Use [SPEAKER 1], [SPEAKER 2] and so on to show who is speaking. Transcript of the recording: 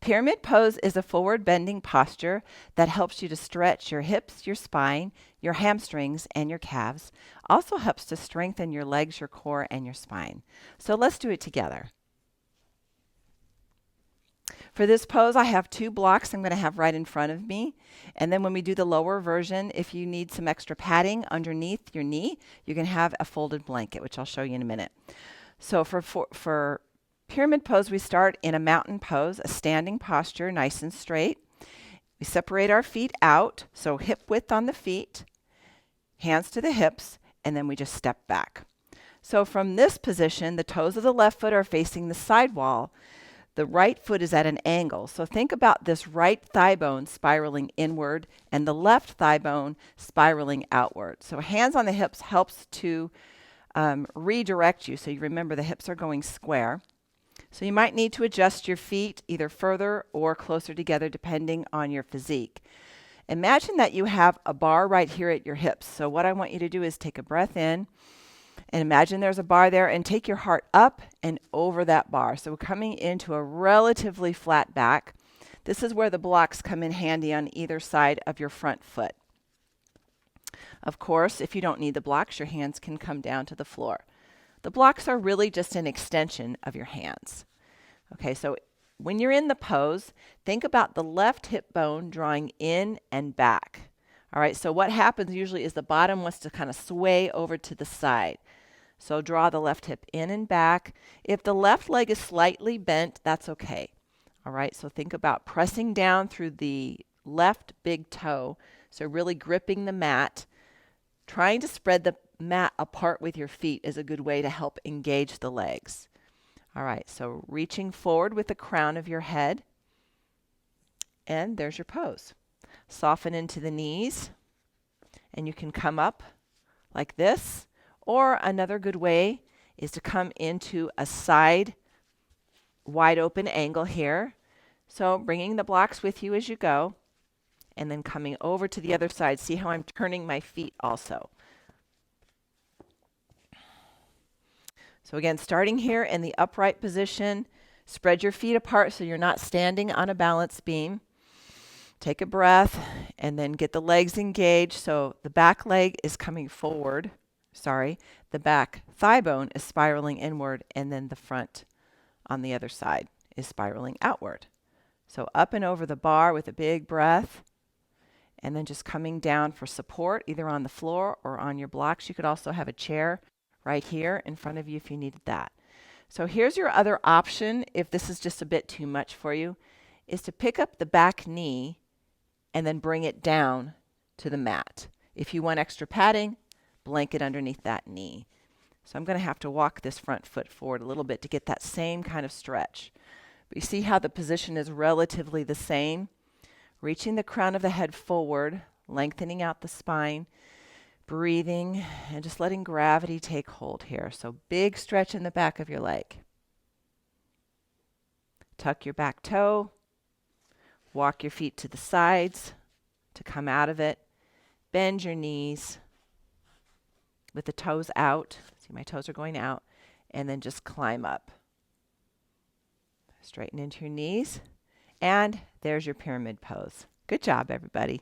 [SPEAKER 1] Pyramid pose is a forward bending posture that helps you to stretch your hips, your spine, your hamstrings, and your calves. Also helps to strengthen your legs, your core, and your spine. So let's do it together. For this pose, I have 2 blocks I'm going to have right in front of me. And then when we do the lower version, if you need some extra padding underneath your knee, you can have a folded blanket, which I'll show you in a minute. So for pyramid pose, we start in a mountain pose, a standing posture, nice and straight. We separate our feet out, so hip width on the feet, hands to the hips, and then we just step back. So from this position, the toes of the left foot are facing the side wall. The right foot is at an angle. So think about this right thigh bone spiraling inward and the left thigh bone spiraling outward. So hands on the hips helps to redirect you, so you remember the hips are going square. So you might need to adjust your feet either further or closer together depending on your physique. Imagine that you have a bar right here at your hips. So what I want you to do is take a breath in and imagine there's a bar there and take your heart up and over that bar. So we're coming into a relatively flat back. This is where the blocks come in handy on either side of your front foot. Of course, if you don't need the blocks, your hands can come down to the floor. The blocks are really just an extension of your hands. Okay, so when you're in the pose, think about the left hip bone drawing in and back. All right, so what happens usually is the bottom wants to kind of sway over to the side. So draw the left hip in and back. If the left leg is slightly bent, that's okay. All right, so think about pressing down through the left big toe. So really gripping the mat. Trying to spread the mat apart with your feet is a good way to help engage the legs. All right, so reaching forward with the crown of your head. And there's your pose. Soften into the knees. And you can come up like this. Or another good way is to come into a side wide open angle here. So bringing the blocks with you as you go. And then coming over to the other side. See how I'm turning my feet also. So again, starting here in the upright position, spread your feet apart so you're not standing on a balance beam. Take a breath and then get the legs engaged. So the back leg is coming forward. The back thigh bone is spiraling inward, and then the front on the other side is spiraling outward. So up and over the bar with a big breath. And then just coming down for support, either on the floor or on your blocks. You could also have a chair right here in front of you if you needed that. So here's your other option, if this is just a bit too much for you, is to pick up the back knee and then bring it down to the mat. If you want extra padding, blanket underneath that knee. So I'm going to have to walk this front foot forward a little bit to get that same kind of stretch. But you see how the position is relatively the same? Reaching the crown of the head forward, lengthening out the spine, breathing, and just letting gravity take hold here. So big stretch in the back of your leg. Tuck your back toe. Walk your feet to the sides to come out of it. Bend your knees with the toes out. See, my toes are going out. And then just climb up. Straighten into your knees. And there's your pyramid pose. Good job, everybody.